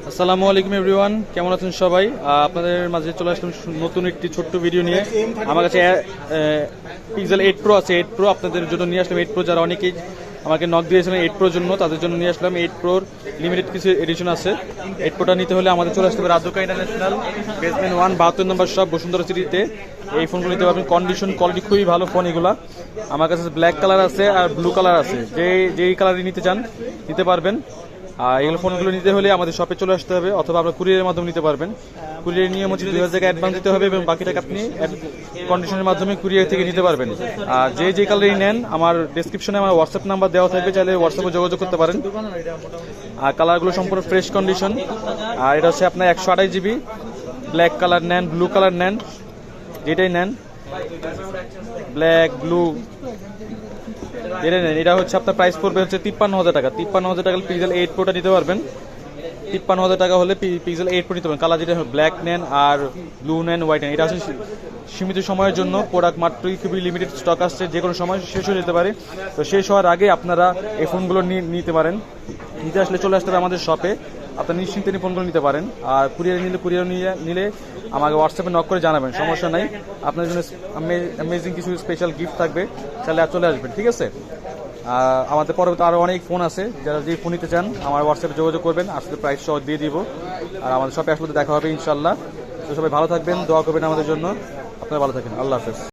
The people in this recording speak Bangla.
আসসালামু আলাইকুম এভরিওয়ান, কেমন আছেন সবাই? আপনাদের মাঝে চলে আসলাম নতুন একটি ছোট্ট ভিডিও নিয়ে। আমার কাছে পিক্সেল 8 প্রো আছে। 8 প্রো আপনাদের জন্য নিয়ে আসলাম। 8 প্রো যারা অনেকেই আমাকে নক দিয়েছিলেন 8 প্রোর জন্য, তাদের জন্য নিয়ে আসলাম। 8 প্রোর লিমিটেড কিছু এডিশন আছে। 8 প্রোটা নিতে হলে আমাদের চলে আসতে হবে রাজুকা ইন্টারন্যাশনাল, বেসমেন্ট 1, 72 নম্বর শপ, বসুন্ধরা সিটিতে। এই ফোনগুলো নিতে পারবেন। কন্ডিশন কোয়ালিটি খুবই ভালো ফোন এগুলা। আমার কাছে ব্ল্যাক কালার আছে আর ব্লু কালার আছে। যেই কালারই নিতে চান নিতে পারবেন। আর এগুলো ফোনগুলো নিতে হলে আমাদের শপে চলে আসতে হবে, অথবা আপনার কুরিয়ারের মাধ্যমে নিতে পারবেন। কুরিয়ারের নিয়ম হচ্ছে 2000 টাকা অ্যাডভান্স দিতে হবে এবং বাকি টাকা আপনি কন্ডিশনের মাধ্যমে কুরিয়ার থেকে নিতে পারবেন। আর যে কালারই নেন, আমার ডেসক্রিপশনে আমার হোয়াটসঅ্যাপ নাম্বার দেওয়া থাকবে, চাইলে হোয়াটসঅ্যাপে যোগাযোগ করতে পারেন। আর কালারগুলো সম্পূর্ণ ফ্রেশ কন্ডিশন। আর এটা হচ্ছে আপনার 128 জিবি। ব্ল্যাক কালার নেন, ব্লু কালার নেন, যেটাই নেন, ব্ল্যাক ব্লু যেটা নেন, এটা হচ্ছে আপনার প্রাইস পড়বে হচ্ছে 53,000 টাকা। 53,000 টাকা পিক্সেল 8 প্রোটা নিতে পারবেন। 53,000 টাকা হলে পিক্সেল 8 প্রো নিতে পারবেন। কালার যেটা ব্ল্যাক নেন আর ব্লু নেন, হোয়াইট নেন। এটা হচ্ছে সীমিত সময়ের জন্য প্রোডাক্ট, মাত্রই খুবই লিমিটেড স্টক আসছে, যে কোনো সময় শেষ হয়ে যেতে পারে। তো শেষ হওয়ার আগে আপনারা এই ফোনগুলো নিতে পারেন। নিতে আসলে চলে আসতে হবে আমাদের শপে। আপনারা নিশ্চিন্তে ফোনগুলো নিতে পারেন। আর কুরিয়ার নিলে আমাকে হোয়াটসঅ্যাপে নক করে জানাবেন, সমস্যা নাই। আপনার জন্য অ্যামেজিং কিছু স্পেশাল গিফট থাকবে, তাহলে চলে আসবেন, ঠিক আছে? আমাদের পরবর্তী আরও অনেক ফোন আছে। যারা যে ফোন নিতে চান আমার হোয়াটসঅ্যাপে যোগাযোগ করবেন, আসলে প্রাইস সহ দিয়ে দিব। আর আমাদের শপে আসলে দেখা হবে ইনশাল্লাহ। তো সবাই ভালো থাকবেন, দোয়া করবেন আমাদের জন্য। আপনারা ভালো থাকেন। আল্লাহ হাফেজ।